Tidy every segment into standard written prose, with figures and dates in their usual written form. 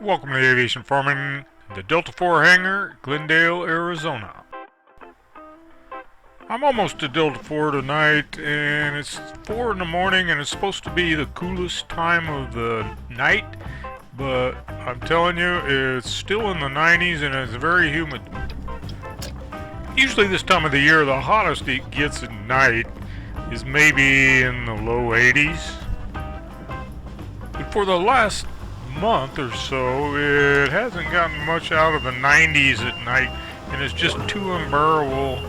Welcome to Aviation Farming, the Delta 4 Hangar, Glendale, Arizona. I'm almost to Delta 4 tonight, and it's 4 in the morning, and it's supposed to be the coolest time of the night, but I'm telling you, it's still in the 90s and it's very humid. Usually this time of the year, the hottest it gets at night is maybe in the low 80s. But for the last month or so, it hasn't gotten much out of the 90s at night, and it's just too unbearable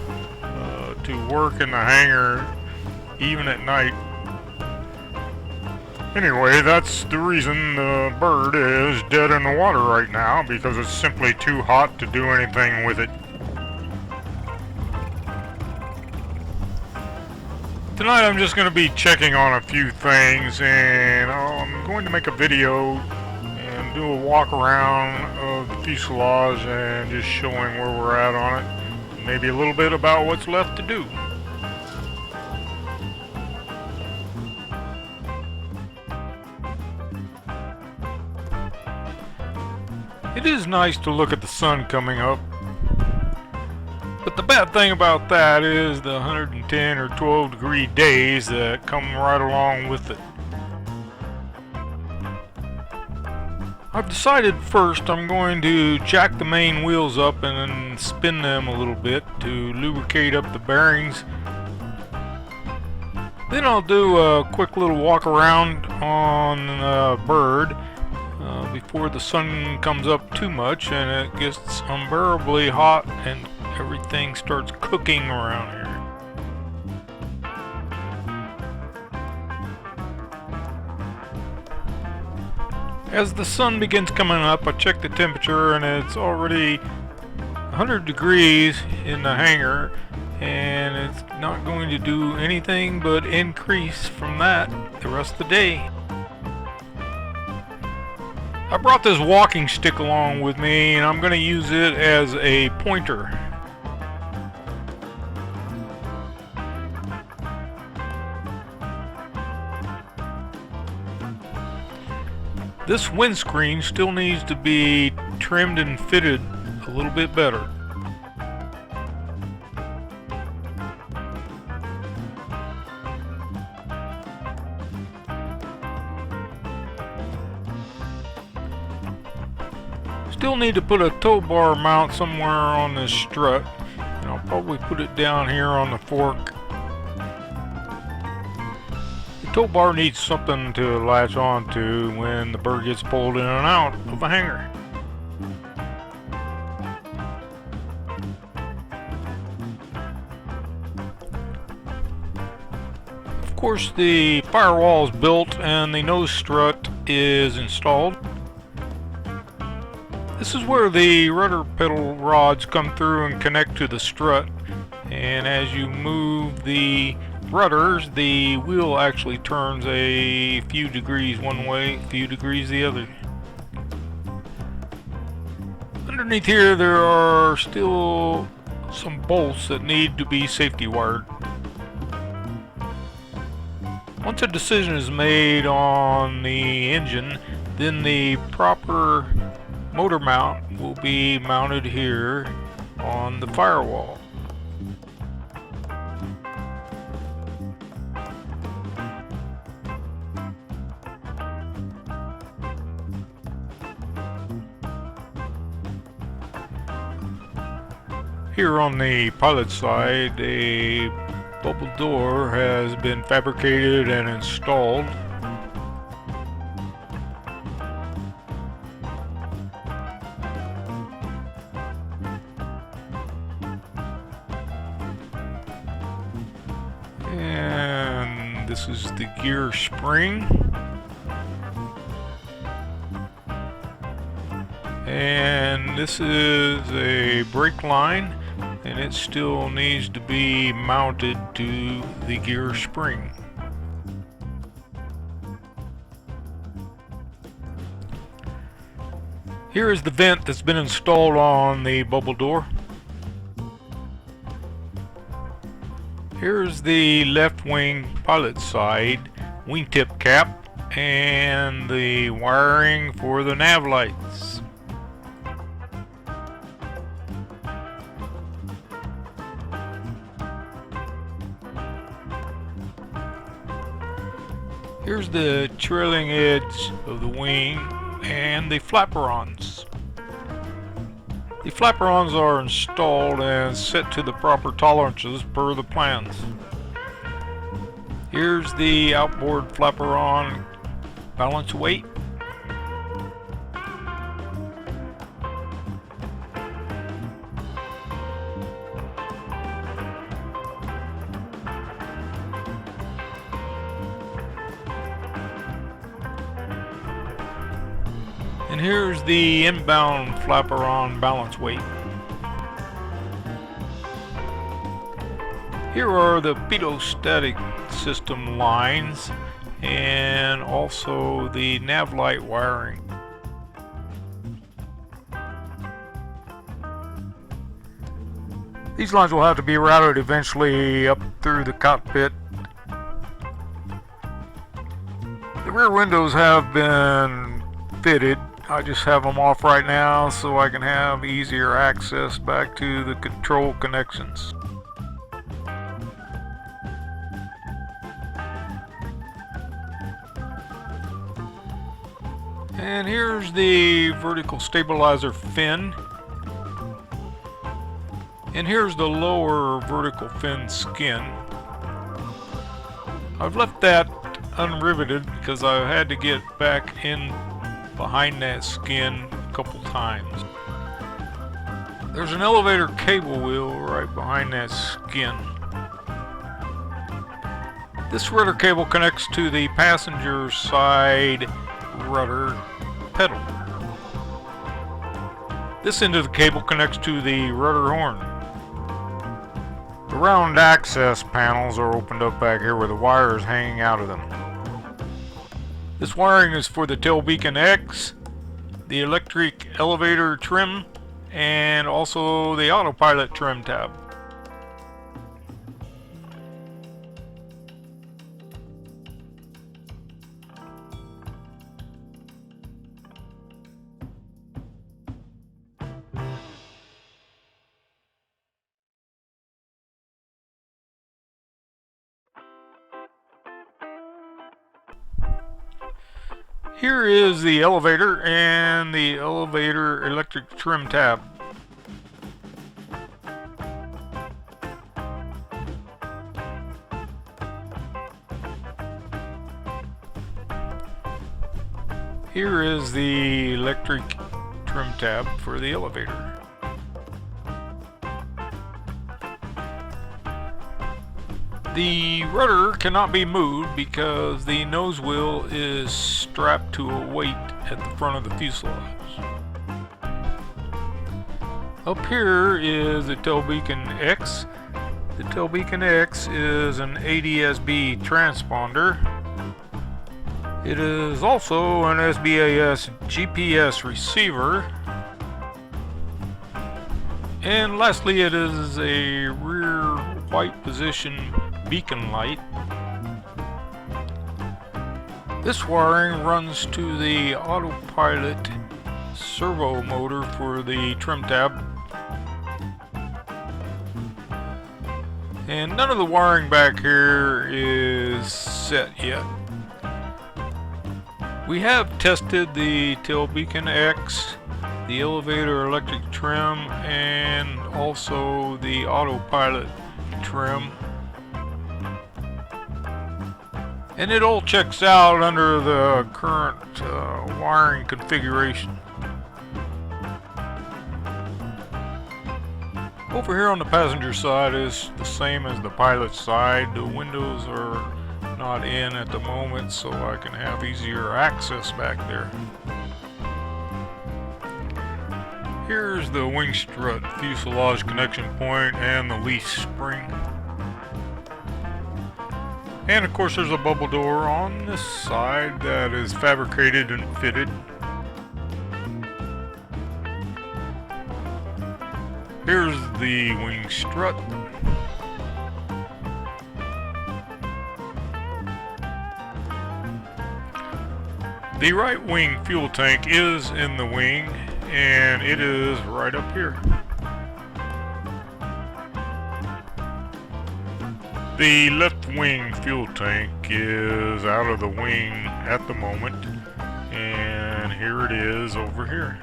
to work in the hangar even at night. Anyway, that's the reason the bird is dead in the water right now, because it's simply too hot to do anything with it. Tonight I'm just going to be checking on a few things, and I'm going to make a video and do a walk around of the fuselage and just showing where we're at on it. Maybe a little bit about what's left to do. It is nice to look at the sun coming up, but the bad thing about that is the 110 or 12 degree days that come right along with it. I've decided first I'm going to jack the main wheels up and then spin them a little bit to lubricate up the bearings. Then I'll do a quick little walk around on the bird before the sun comes up too much and it gets unbearably hot and everything starts cooking around here. As the sun begins coming up, I check the temperature and it's already 100 degrees in the hangar, and it's not going to do anything but increase from that the rest of the day. I brought this walking stick along with me, and I'm going to use it as a pointer. This windscreen still needs to be trimmed and fitted a little bit better. Still need to put a tow bar mount somewhere on this strut, and I'll probably put it down here on the fork. The tow bar needs something to latch onto when the bird gets pulled in and out of the hangar. Of course, the firewall is built and the nose strut is installed. This is where the rudder pedal rods come through and connect to the strut, and as you move the rudders, the wheel actually turns a few degrees one way, a few degrees the other. Underneath here there are still some bolts that need to be safety wired. Once a decision is made on the engine, then the proper motor mount will be mounted here on the firewall. Here on the pilot side, a bubble door has been fabricated and installed. And this is the gear spring. And this is a brake line, and it still needs to be mounted to the gear spring. Here is the vent that's been installed on the bubble door. Here's the left wing pilot side wingtip cap and the wiring for the nav lights. Here's the trailing edge of the wing and the flaperons. The flaperons are installed and set to the proper tolerances per the plans. Here's the outboard flaperon balance weight. And here's the inbound flaperon balance weight. Here are the pitot-static system lines and also the nav light wiring. These lines will have to be routed eventually up through the cockpit. The rear windows have been fitted. I just have them off right now so I can have easier access back to the control connections. And here's the vertical stabilizer fin. And here's the lower vertical fin skin. I've left that unriveted because I had to get back in behind that skin a couple times. There's an elevator cable wheel right behind that skin. This rudder cable connects to the passenger side rudder pedal. This end of the cable connects to the rudder horn. The round access panels are opened up back here with the wires hanging out of them. This wiring is for the tail beacon X, the electric elevator trim, and also the autopilot trim tab. Here is the elevator and the elevator electric trim tab. Here is the electric trim tab for the elevator. The rudder cannot be moved because the nose wheel is strapped to a weight at the front of the fuselage. Up here is the tail beacon X. The tail beacon X is an ADS-B transponder. It is also an SBAS GPS receiver. And lastly, it is a rear white position beacon light. This wiring runs to the autopilot servo motor for the trim tab. And none of the wiring back here is set yet. We have tested the tail beacon X, the elevator electric trim, and also the autopilot trim. And it all checks out under the current wiring configuration. Over here on the passenger side is the same as the pilot side. The windows are not in at the moment, so I can have easier access back there. Here's the wing strut, fuselage connection point, and the lease spring. And of course there's a bubble door on this side that is fabricated and fitted. Here's the wing strut. The right wing fuel tank is in the wing, and it is right up here. The left wing fuel tank is out of the wing at the moment, and here it is over here.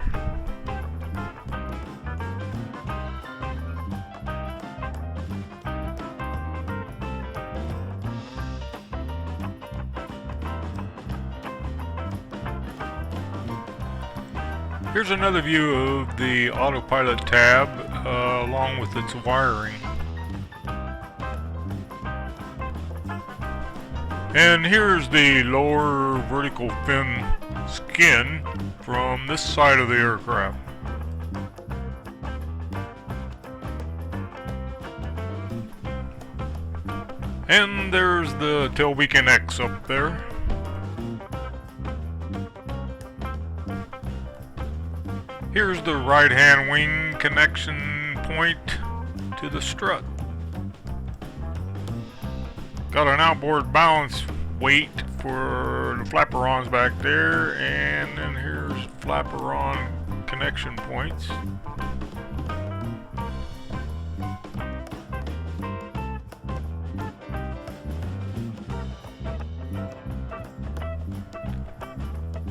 Here's another view of the autopilot tab along with its wiring. And here's the lower vertical fin skin from this side of the aircraft. And there's the tail beacon X up there. Here's the right-hand wing connection point to the strut. Got an outboard balance weight for the flaperons back there, and then here's flaperon connection points.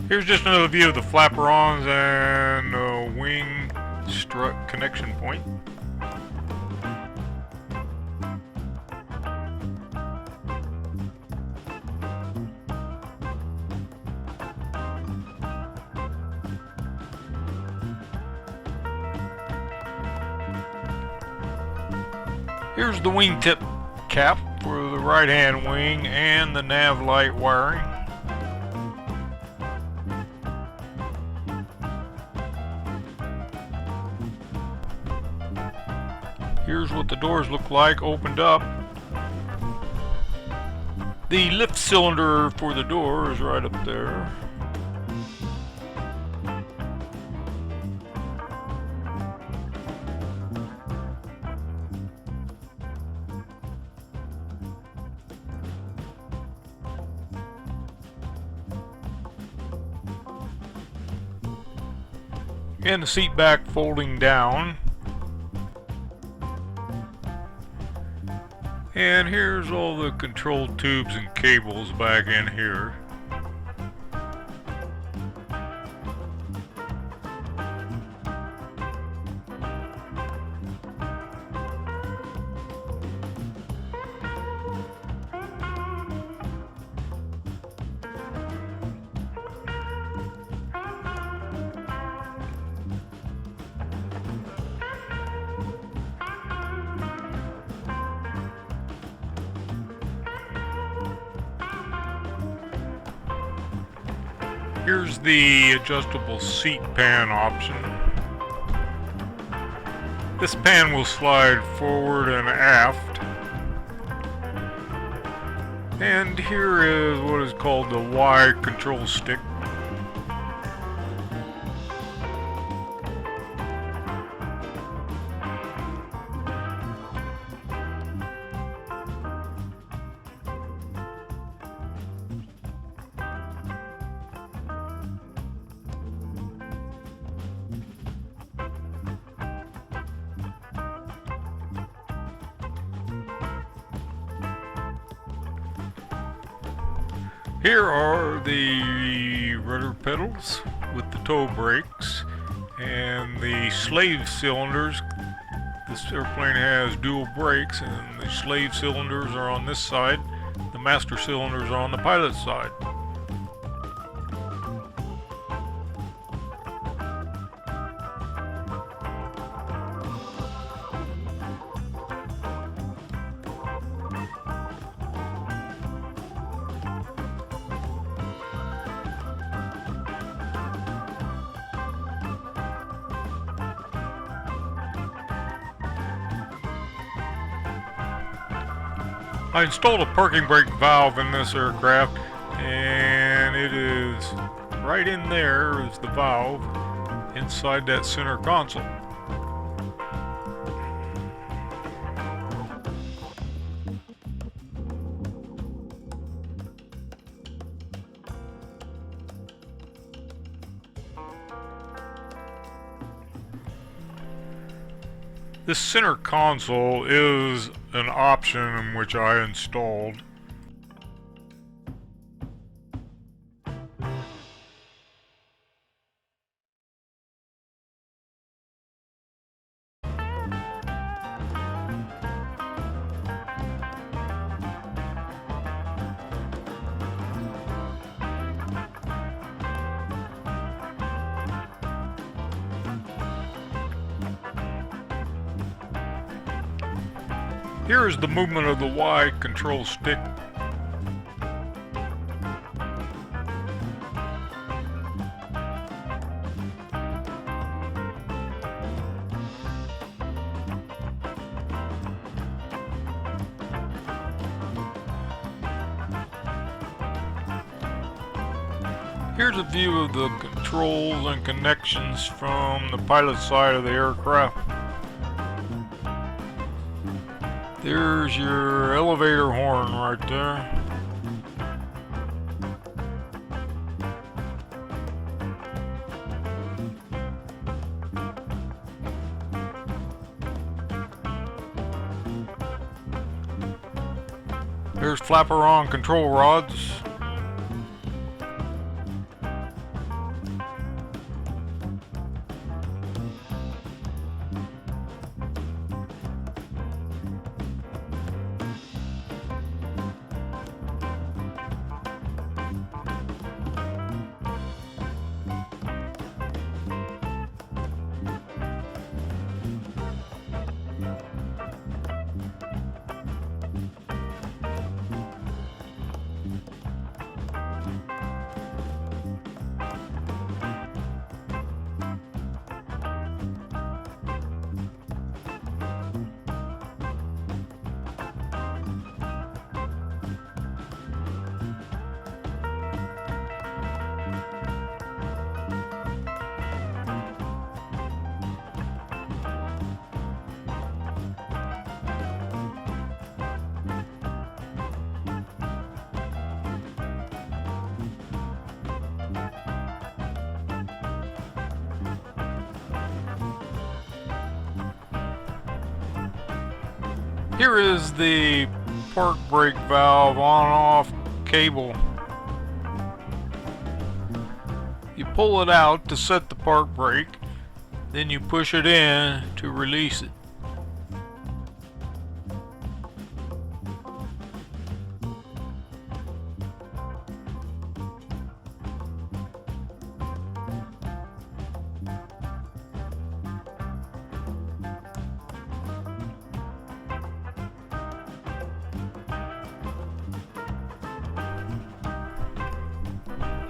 Here's just another view of the flaperons and the wing strut connection point. Here's the wingtip cap for the right-hand wing and the nav light wiring. Here's what the doors look like opened up. The lift cylinder for the door is right up there. And the seat back folding down. And here's all the control tubes and cables back in here. Here's the adjustable seat pan option. This pan will slide forward and aft. And here is what is called the Y control stick. Here are the rudder pedals with the toe brakes and the slave cylinders. This airplane has dual brakes, and the slave cylinders are on this side. The master cylinders are on the pilot's side. I installed a parking brake valve in this aircraft, and it is right in there is the valve inside that center console. This center console is an option which I installed. Here is the movement of the Y control stick. Here's a view of the controls and connections from the pilot side of the aircraft. There's your elevator horn right there. There's flapper-on control rods. Here is the park brake valve on-off cable. You pull it out to set the park brake, then you push it in to release it.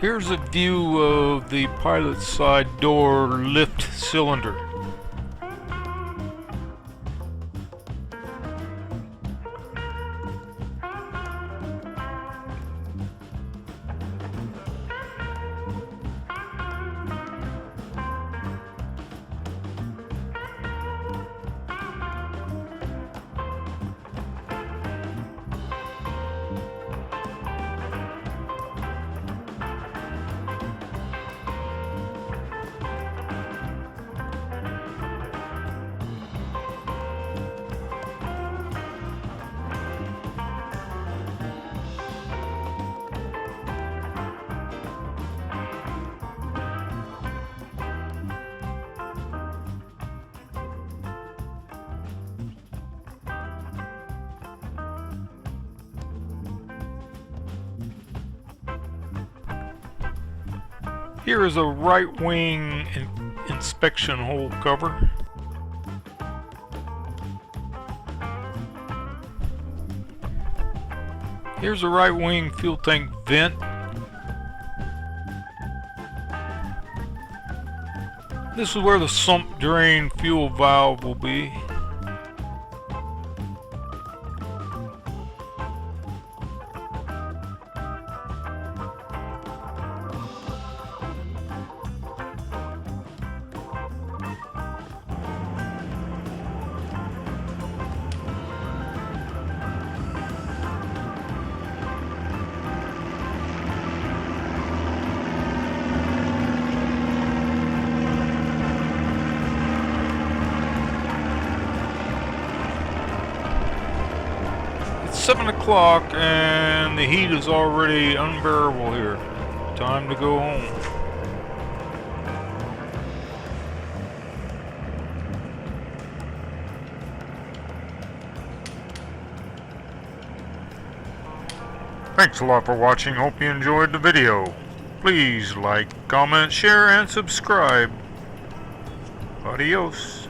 Here's a view of the pilot's side door lift cylinder. Here is a right wing inspection hole cover. Here's a right wing fuel tank vent. This is where the sump drain fuel valve will be. 7 o'clock and the heat is already unbearable here. Time to go home. Thanks a lot for watching. Hope you enjoyed the video. Please like, comment, share, and subscribe. Adios.